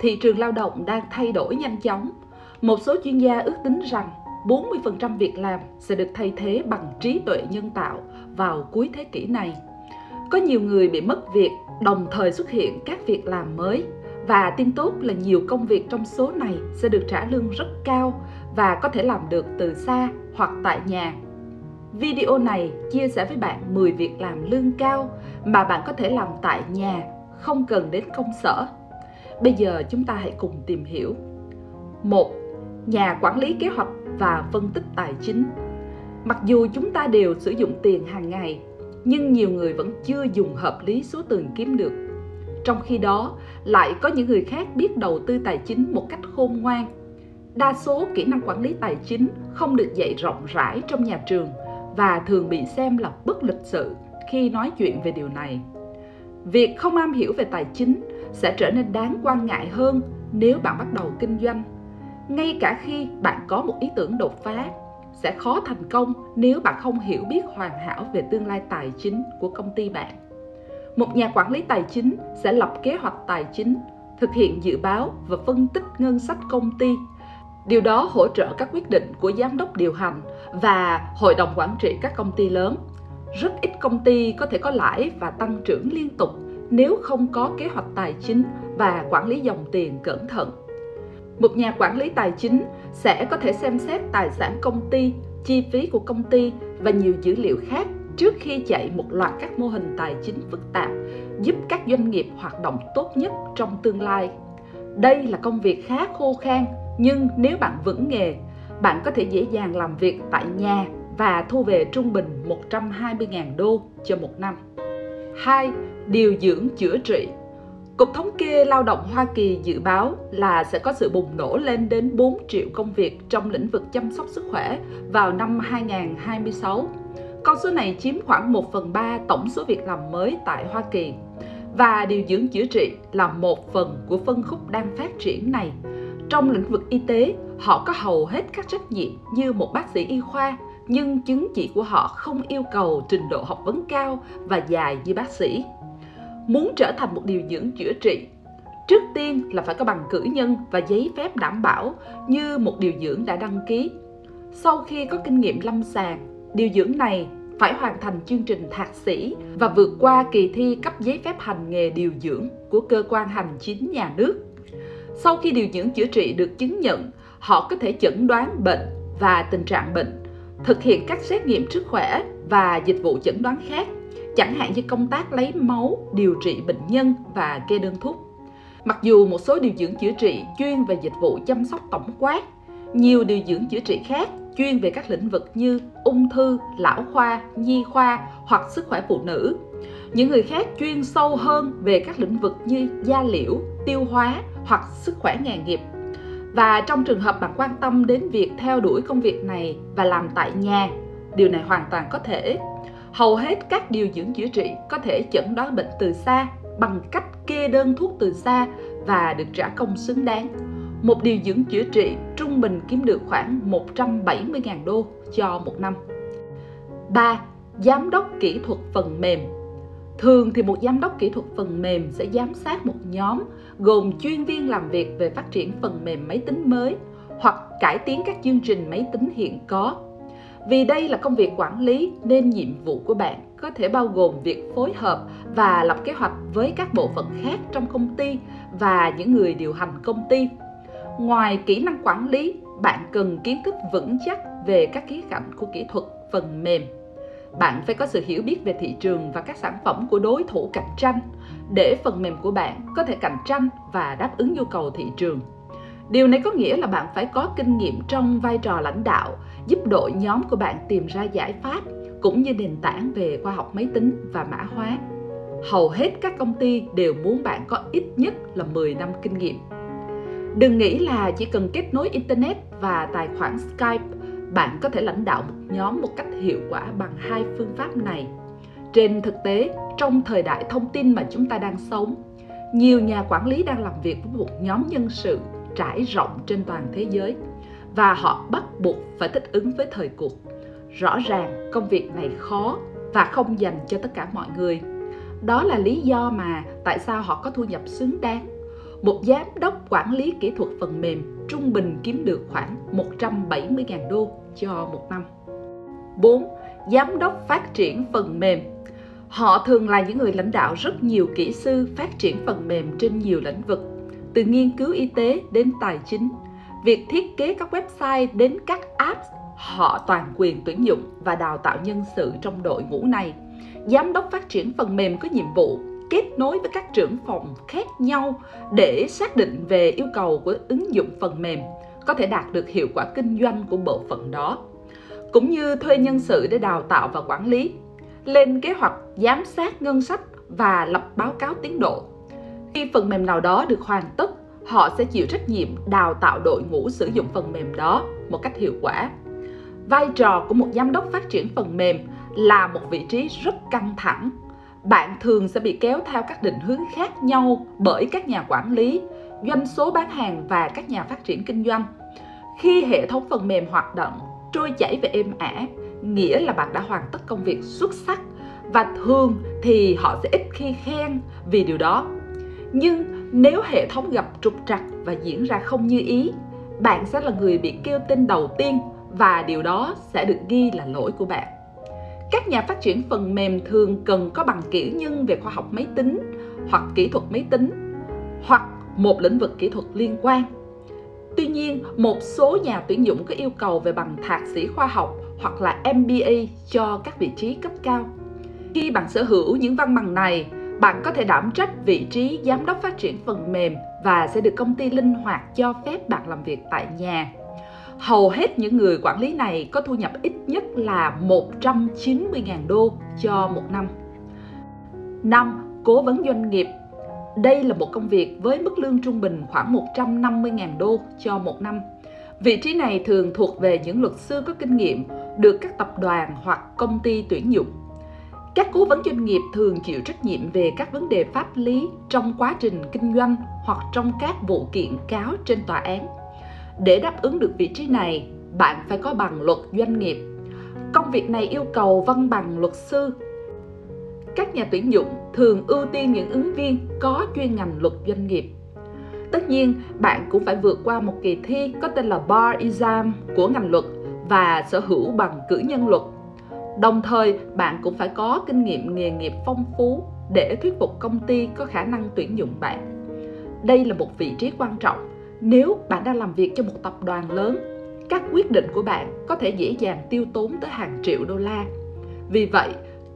thị trường lao động đang thay đổi nhanh chóng. Một số chuyên gia ước tính rằng 40% việc làm sẽ được thay thế bằng trí tuệ nhân tạo vào cuối thế kỷ này. Có nhiều người bị mất việc, đồng thời xuất hiện các việc làm mới. Và tin tốt là nhiều công việc trong số này sẽ được trả lương rất cao và có thể làm được từ xa hoặc tại nhà. Video này chia sẻ với bạn 10 việc làm lương cao mà bạn có thể làm tại nhà, không cần đến công sở. Bây giờ chúng ta hãy cùng tìm hiểu. 1. Nhà quản lý kế hoạch và phân tích tài chính. Mặc dù chúng ta đều sử dụng tiền hàng ngày, nhưng nhiều người vẫn chưa dùng hợp lý số tiền kiếm được. Trong khi đó, lại có những người khác biết đầu tư tài chính một cách khôn ngoan. Đa số kỹ năng quản lý tài chính không được dạy rộng rãi trong nhà trường và thường bị xem là bất lịch sự khi nói chuyện về điều này. Việc không am hiểu về tài chính sẽ trở nên đáng quan ngại hơn nếu bạn bắt đầu kinh doanh. Ngay cả khi bạn có một ý tưởng đột phá, sẽ khó thành công nếu bạn không hiểu biết hoàn hảo về tương lai tài chính của công ty bạn. Một nhà quản lý tài chính sẽ lập kế hoạch tài chính, thực hiện dự báo và phân tích ngân sách công ty. Điều đó hỗ trợ các quyết định của giám đốc điều hành và hội đồng quản trị các công ty lớn. Rất ít công ty có thể có lãi và tăng trưởng liên tục nếu không có kế hoạch tài chính và quản lý dòng tiền cẩn thận. Một nhà quản lý tài chính sẽ có thể xem xét tài sản công ty, chi phí của công ty và nhiều dữ liệu khác trước khi chạy một loạt các mô hình tài chính phức tạp, giúp các doanh nghiệp hoạt động tốt nhất trong tương lai. Đây là công việc khá khô khan, nhưng nếu bạn vững nghề, bạn có thể dễ dàng làm việc tại nhà và thu về trung bình 120.000 đô cho một năm. 2. Điều dưỡng chữa trị. Cục Thống kê Lao động Hoa Kỳ dự báo là sẽ có sự bùng nổ lên đến 4 triệu công việc trong lĩnh vực chăm sóc sức khỏe vào năm 2026. Con số này chiếm khoảng 1/3 tổng số việc làm mới tại Hoa Kỳ. Và điều dưỡng chữa trị là một phần của phân khúc đang phát triển này. Trong lĩnh vực y tế, họ có hầu hết các trách nhiệm như một bác sĩ y khoa, nhưng chứng chỉ của họ không yêu cầu trình độ học vấn cao và dài như bác sĩ. Muốn trở thành một điều dưỡng chữa trị, trước tiên là phải có bằng cử nhân và giấy phép đảm bảo như một điều dưỡng đã đăng ký. Sau khi có kinh nghiệm lâm sàng, điều dưỡng này phải hoàn thành chương trình thạc sĩ và vượt qua kỳ thi cấp giấy phép hành nghề điều dưỡng của cơ quan hành chính nhà nước. Sau khi điều dưỡng chữa trị được chứng nhận, họ có thể chẩn đoán bệnh và tình trạng bệnh, thực hiện các xét nghiệm sức khỏe và dịch vụ chẩn đoán khác, chẳng hạn như công tác lấy máu, điều trị bệnh nhân và kê đơn thuốc. Mặc dù một số điều dưỡng chữa trị chuyên về dịch vụ chăm sóc tổng quát, nhiều điều dưỡng chữa trị khác chuyên về các lĩnh vực như ung thư, lão khoa, nhi khoa hoặc sức khỏe phụ nữ. Những người khác chuyên sâu hơn về các lĩnh vực như da liễu, tiêu hóa hoặc sức khỏe nghề nghiệp. Và trong trường hợp bạn quan tâm đến việc theo đuổi công việc này và làm tại nhà, điều này hoàn toàn có thể. Hầu hết các điều dưỡng chữa trị có thể chẩn đoán bệnh từ xa bằng cách kê đơn thuốc từ xa và được trả công xứng đáng. Một điều dưỡng chữa trị trung bình kiếm được khoảng 170.000 đô cho một năm. 3. Giám đốc kỹ thuật phần mềm. Thường thì một giám đốc kỹ thuật phần mềm sẽ giám sát một nhóm gồm chuyên viên làm việc về phát triển phần mềm máy tính mới hoặc cải tiến các chương trình máy tính hiện có. Vì đây là công việc quản lý nên nhiệm vụ của bạn có thể bao gồm việc phối hợp và lập kế hoạch với các bộ phận khác trong công ty và những người điều hành công ty. Ngoài kỹ năng quản lý, bạn cần kiến thức vững chắc về các khía cạnh của kỹ thuật phần mềm. Bạn phải có sự hiểu biết về thị trường và các sản phẩm của đối thủ cạnh tranh để phần mềm của bạn có thể cạnh tranh và đáp ứng nhu cầu thị trường. Điều này có nghĩa là bạn phải có kinh nghiệm trong vai trò lãnh đạo, giúp đội nhóm của bạn tìm ra giải pháp, cũng như nền tảng về khoa học máy tính và mã hóa. Hầu hết các công ty đều muốn bạn có ít nhất là 10 năm kinh nghiệm. Đừng nghĩ là chỉ cần kết nối Internet và tài khoản Skype, bạn có thể lãnh đạo một nhóm một cách hiệu quả bằng hai phương pháp này. Trên thực tế, trong thời đại thông tin mà chúng ta đang sống, nhiều nhà quản lý đang làm việc với một nhóm nhân sự trải rộng trên toàn thế giới và họ bắt buộc phải thích ứng với thời cuộc. Rõ ràng công việc này khó và không dành cho tất cả mọi người. Đó là lý do mà tại sao họ có thu nhập xứng đáng. một giám đốc quản lý kỹ thuật phần mềm trung bình kiếm được khoảng 170.000 đô cho một năm. 4. Giám đốc phát triển phần mềm. Họ thường là những người lãnh đạo rất nhiều kỹ sư phát triển phần mềm trên nhiều lĩnh vực, từ nghiên cứu y tế đến tài chính, việc thiết kế các website đến các apps. Họ toàn quyền tuyển dụng và đào tạo nhân sự trong đội ngũ này. Giám đốc phát triển phần mềm có nhiệm vụ kết nối với các trưởng phòng khác nhau để xác định về yêu cầu của ứng dụng phần mềm, có thể đạt được hiệu quả kinh doanh của bộ phận đó, cũng như thuê nhân sự để đào tạo và quản lý, lên kế hoạch, giám sát ngân sách và lập báo cáo tiến độ. Khi phần mềm nào đó được hoàn tất, họ sẽ chịu trách nhiệm đào tạo đội ngũ sử dụng phần mềm đó một cách hiệu quả. Vai trò của một giám đốc phát triển phần mềm là một vị trí rất căng thẳng. Bạn thường sẽ bị kéo theo các định hướng khác nhau bởi các nhà quản lý, doanh số bán hàng và các nhà phát triển kinh doanh. Khi hệ thống phần mềm hoạt động trôi chảy và êm ả, nghĩa là bạn đã hoàn tất công việc xuất sắc, và thường thì họ sẽ ít khi khen vì điều đó. Nhưng nếu hệ thống gặp trục trặc và diễn ra không như ý, bạn sẽ là người bị kêu tên đầu tiên và điều đó sẽ được ghi là lỗi của bạn. Các nhà phát triển phần mềm thường cần có bằng cử nhân về khoa học máy tính hoặc kỹ thuật máy tính hoặc một lĩnh vực kỹ thuật liên quan. Tuy nhiên, một số nhà tuyển dụng có yêu cầu về bằng thạc sĩ khoa học hoặc là MBA cho các vị trí cấp cao. Khi bạn sở hữu những văn bằng này, bạn có thể đảm trách vị trí giám đốc phát triển phần mềm và sẽ được công ty linh hoạt cho phép bạn làm việc tại nhà. Hầu hết những người quản lý này có thu nhập ít nhất là 190.000 đô cho một năm. 5. Cố vấn doanh nghiệp. Đây là một công việc với mức lương trung bình khoảng 150.000 đô cho một năm. Vị trí này thường thuộc về những luật sư có kinh nghiệm, được các tập đoàn hoặc công ty tuyển dụng. Các cố vấn doanh nghiệp thường chịu trách nhiệm về các vấn đề pháp lý trong quá trình kinh doanh hoặc trong các vụ kiện cáo trên tòa án. Để đáp ứng được vị trí này, bạn phải có bằng luật doanh nghiệp. Công việc này yêu cầu văn bằng luật sư. Các nhà tuyển dụng thường ưu tiên những ứng viên có chuyên ngành luật doanh nghiệp. Tất nhiên, bạn cũng phải vượt qua một kỳ thi có tên là Bar Exam của ngành luật và sở hữu bằng cử nhân luật. Đồng thời, bạn cũng phải có kinh nghiệm nghề nghiệp phong phú để thuyết phục công ty có khả năng tuyển dụng bạn. Đây là một vị trí quan trọng nếu bạn đang làm việc cho một tập đoàn lớn. Các quyết định của bạn có thể dễ dàng tiêu tốn tới hàng triệu đô la. Vì vậy,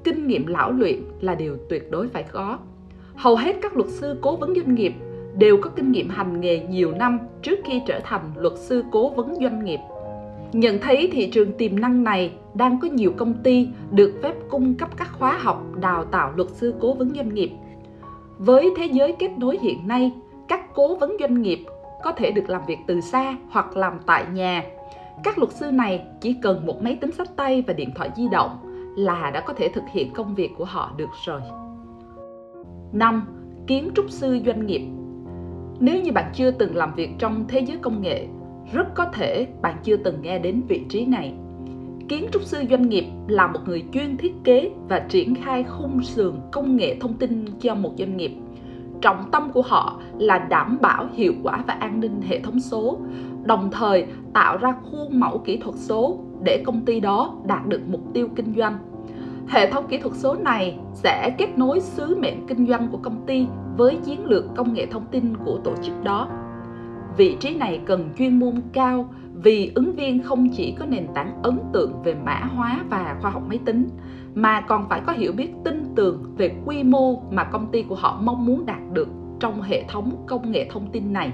kinh nghiệm lão luyện là điều tuyệt đối phải có. Hầu hết các luật sư cố vấn doanh nghiệp đều có kinh nghiệm hành nghề nhiều năm trước khi trở thành luật sư cố vấn doanh nghiệp. Nhận thấy thị trường tiềm năng này đang có nhiều công ty được phép cung cấp các khóa học đào tạo luật sư cố vấn doanh nghiệp. Với thế giới kết nối hiện nay, các cố vấn doanh nghiệp có thể được làm việc từ xa hoặc làm tại nhà. Các luật sư này chỉ cần một máy tính xách tay và điện thoại di động là đã có thể thực hiện công việc của họ được rồi. 5. Kiến trúc sư doanh nghiệp. Nếu như bạn chưa từng làm việc trong thế giới công nghệ, rất có thể bạn chưa từng nghe đến vị trí này. Kiến trúc sư doanh nghiệp là một người chuyên thiết kế và triển khai khung sườn công nghệ thông tin cho một doanh nghiệp. Trọng tâm của họ là đảm bảo hiệu quả và an ninh hệ thống số, đồng thời tạo ra khuôn mẫu kỹ thuật số để công ty đó đạt được mục tiêu kinh doanh. Hệ thống kỹ thuật số này sẽ kết nối sứ mệnh kinh doanh của công ty với chiến lược công nghệ thông tin của tổ chức đó. Vị trí này cần chuyên môn cao vì ứng viên không chỉ có nền tảng ấn tượng về mã hóa và khoa học máy tính, mà còn phải có hiểu biết tin tưởng về quy mô mà công ty của họ mong muốn đạt được trong hệ thống công nghệ thông tin này.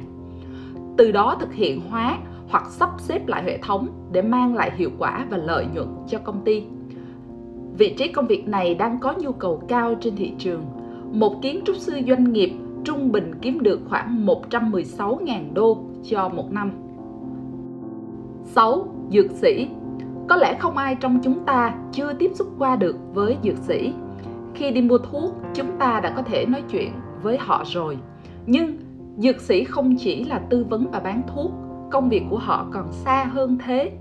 Từ đó thực hiện hóa hoặc sắp xếp lại hệ thống để mang lại hiệu quả và lợi nhuận cho công ty. Vị trí công việc này đang có nhu cầu cao trên thị trường. Một kiến trúc sư doanh nghiệp trung bình kiếm được khoảng 116.000 đô cho một năm. 6. Dược sĩ. Có lẽ không ai trong chúng ta chưa tiếp xúc qua được với dược sĩ. Khi đi mua thuốc, chúng ta đã có thể nói chuyện với họ rồi. Nhưng dược sĩ không chỉ là tư vấn và bán thuốc, công việc của họ còn xa hơn thế.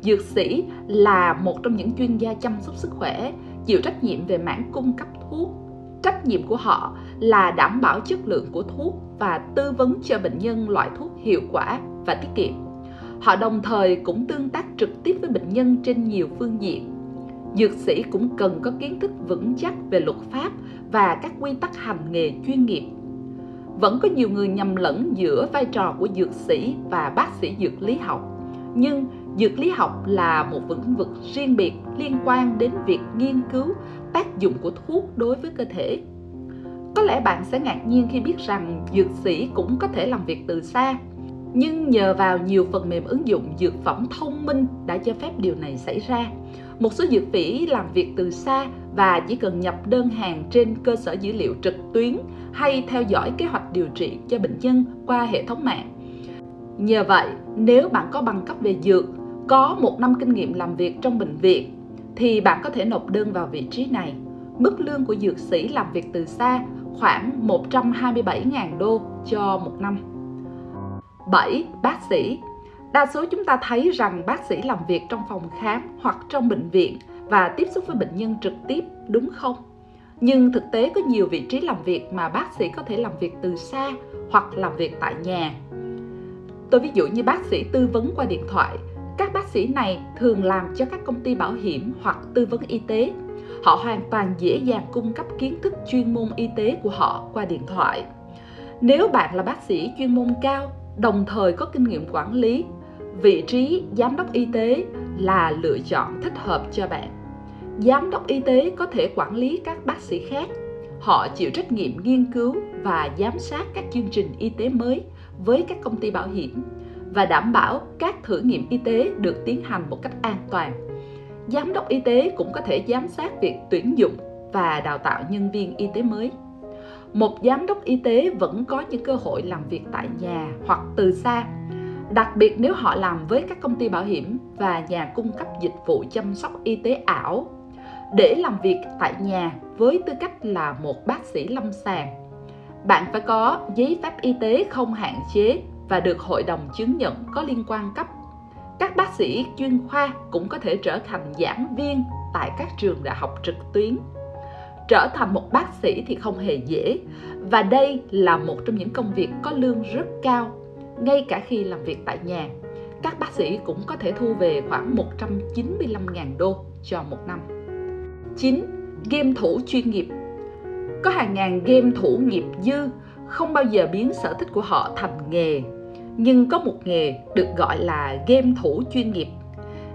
Dược sĩ là một trong những chuyên gia chăm sóc sức khỏe, chịu trách nhiệm về mảng cung cấp thuốc, Trách nhiệm của họ là đảm bảo chất lượng của thuốc và tư vấn cho bệnh nhân loại thuốc hiệu quả và tiết kiệm. Họ đồng thời cũng tương tác trực tiếp với bệnh nhân trên nhiều phương diện. Dược sĩ cũng cần có kiến thức vững chắc về luật pháp và các quy tắc hành nghề chuyên nghiệp. Vẫn có nhiều người nhầm lẫn giữa vai trò của dược sĩ và bác sĩ dược lý học. Nhưng dược lý học là một lĩnh vực riêng biệt liên quan đến việc nghiên cứu tác dụng của thuốc đối với cơ thể. Có lẽ bạn sẽ ngạc nhiên khi biết rằng dược sĩ cũng có thể làm việc từ xa. Nhưng nhờ vào nhiều phần mềm ứng dụng dược phẩm thông minh đã cho phép điều này xảy ra. Một số dược sĩ làm việc từ xa và chỉ cần nhập đơn hàng trên cơ sở dữ liệu trực tuyến hay theo dõi kế hoạch điều trị cho bệnh nhân qua hệ thống mạng. Nhờ vậy, nếu bạn có bằng cấp về dược, có 1 năm kinh nghiệm làm việc trong bệnh viện, thì bạn có thể nộp đơn vào vị trí này. Mức lương của dược sĩ làm việc từ xa khoảng 127.000 đô cho 1 năm. 7. Bác sĩ. Đa số chúng ta thấy rằng bác sĩ làm việc trong phòng khám hoặc trong bệnh viện và tiếp xúc với bệnh nhân trực tiếp, đúng không? Nhưng thực tế có nhiều vị trí làm việc mà bác sĩ có thể làm việc từ xa hoặc làm việc tại nhà. Tôi ví dụ như bác sĩ tư vấn qua điện thoại. Các bác sĩ này thường làm cho các công ty bảo hiểm hoặc tư vấn y tế. Họ hoàn toàn dễ dàng cung cấp kiến thức chuyên môn y tế của họ qua điện thoại. Nếu bạn là bác sĩ chuyên môn cao, đồng thời có kinh nghiệm quản lý, vị trí giám đốc y tế là lựa chọn thích hợp cho bạn. Giám đốc y tế có thể quản lý các bác sĩ khác. Họ chịu trách nhiệm nghiên cứu và giám sát các chương trình y tế mới với các công ty bảo hiểm và đảm bảo các thử nghiệm y tế được tiến hành một cách an toàn. Giám đốc y tế cũng có thể giám sát việc tuyển dụng và đào tạo nhân viên y tế mới. Một giám đốc y tế vẫn có những cơ hội làm việc tại nhà hoặc từ xa, đặc biệt nếu họ làm với các công ty bảo hiểm và nhà cung cấp dịch vụ chăm sóc y tế ảo. Để làm việc tại nhà với tư cách là một bác sĩ lâm sàng, bạn phải có giấy phép y tế không hạn chế và được hội đồng chứng nhận có liên quan cấp. Các bác sĩ chuyên khoa cũng có thể trở thành giảng viên tại các trường đại học trực tuyến. Trở thành một bác sĩ thì không hề dễ, và đây là một trong những công việc có lương rất cao. Ngay cả khi làm việc tại nhà, các bác sĩ cũng có thể thu về khoảng 195.000 đô cho 1 năm. 9. Game thủ chuyên nghiệp. Có hàng ngàn game thủ nghiệp dư không bao giờ biến sở thích của họ thành nghề. Nhưng có một nghề được gọi là game thủ chuyên nghiệp.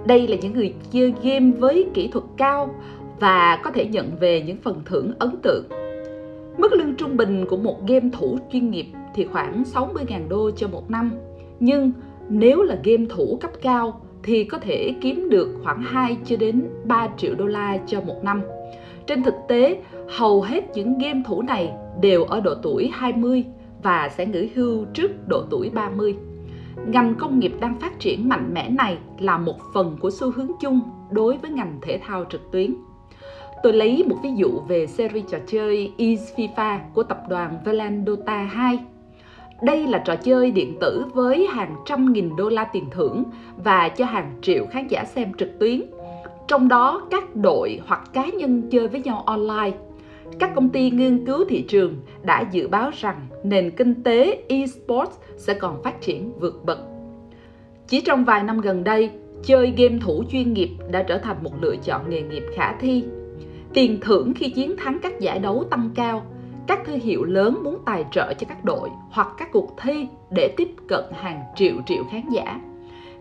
Đây là những người chơi game với kỹ thuật cao và có thể nhận về những phần thưởng ấn tượng. Mức lương trung bình của một game thủ chuyên nghiệp thì khoảng 60.000 đô cho 1 năm. Nhưng nếu là game thủ cấp cao thì có thể kiếm được khoảng 2 cho đến 3 triệu đô la cho 1 năm. Trên thực tế, hầu hết những game thủ này đều ở độ tuổi 20 và sẽ nghỉ hưu trước độ tuổi 30. Ngành công nghiệp đang phát triển mạnh mẽ này là một phần của xu hướng chung đối với ngành thể thao trực tuyến. Tôi lấy một ví dụ về series trò chơi eFIFA của tập đoàn Valorant Dota 2. Đây là trò chơi điện tử với hàng trăm nghìn đô la tiền thưởng và cho hàng triệu khán giả xem trực tuyến. Trong đó các đội hoặc cá nhân chơi với nhau online. Các công ty nghiên cứu thị trường đã dự báo rằng nền kinh tế eSports sẽ còn phát triển vượt bậc. Chỉ trong vài năm gần đây, chơi game thủ chuyên nghiệp đã trở thành một lựa chọn nghề nghiệp khả thi. Tiền thưởng khi chiến thắng các giải đấu tăng cao. Các thương hiệu lớn muốn tài trợ cho các đội hoặc các cuộc thi để tiếp cận hàng triệu khán giả.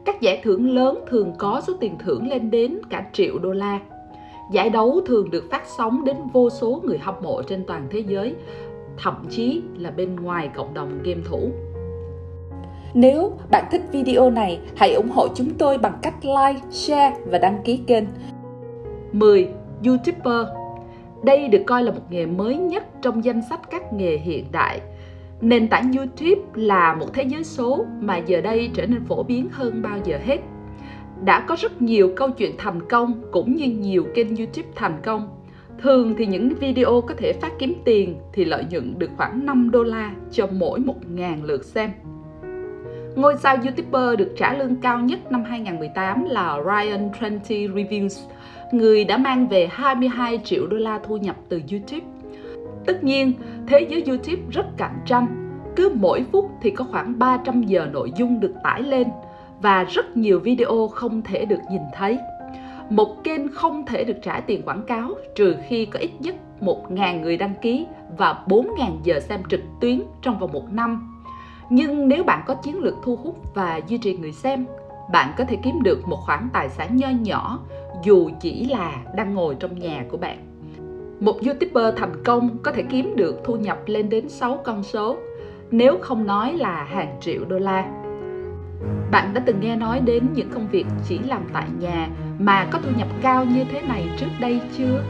Các giải thưởng lớn thường có số tiền thưởng lên đến cả triệu đô la. Giải đấu thường được phát sóng đến vô số người hâm mộ trên toàn thế giới, thậm chí là bên ngoài cộng đồng game thủ. Nếu bạn thích video này, hãy ủng hộ chúng tôi bằng cách like, share và đăng ký kênh. 10. YouTuber. Đây được coi là một nghề mới nhất trong danh sách các nghề hiện đại. Nền tảng YouTube là một thế giới số mà giờ đây trở nên phổ biến hơn bao giờ hết. Đã có rất nhiều câu chuyện thành công cũng như nhiều kênh YouTube thành công. Thường thì những video có thể phát kiếm tiền thì lợi nhuận được khoảng 5 đô la cho mỗi 1.000 lượt xem. Ngôi sao YouTuber được trả lương cao nhất năm 2018 là Ryan Trentry Reviews, người đã mang về 22 triệu đô la thu nhập từ YouTube. Tất nhiên, thế giới YouTube rất cạnh tranh. Cứ mỗi phút thì có khoảng 300 giờ nội dung được tải lên và rất nhiều video không thể được nhìn thấy. Một kênh không thể được trả tiền quảng cáo trừ khi có ít nhất 1.000 người đăng ký và 4.000 giờ xem trực tuyến trong vòng 1 năm. Nhưng nếu bạn có chiến lược thu hút và duy trì người xem, bạn có thể kiếm được một khoản tài sản nho nhỏ dù chỉ là đang ngồi trong nhà của bạn. Một YouTuber thành công có thể kiếm được thu nhập lên đến 6 con số, nếu không nói là hàng triệu đô la. Bạn đã từng nghe nói đến những công việc chỉ làm tại nhà mà có thu nhập cao như thế này trước đây chưa?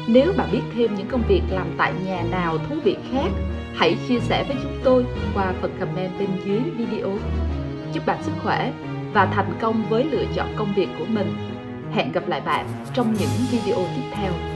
Nếu bạn biết thêm những công việc làm tại nhà nào thú vị khác, hãy chia sẻ với chúng tôi qua phần comment bên dưới video. Chúc bạn sức khỏe và thành công với lựa chọn công việc của mình. Hẹn gặp lại bạn trong những video tiếp theo.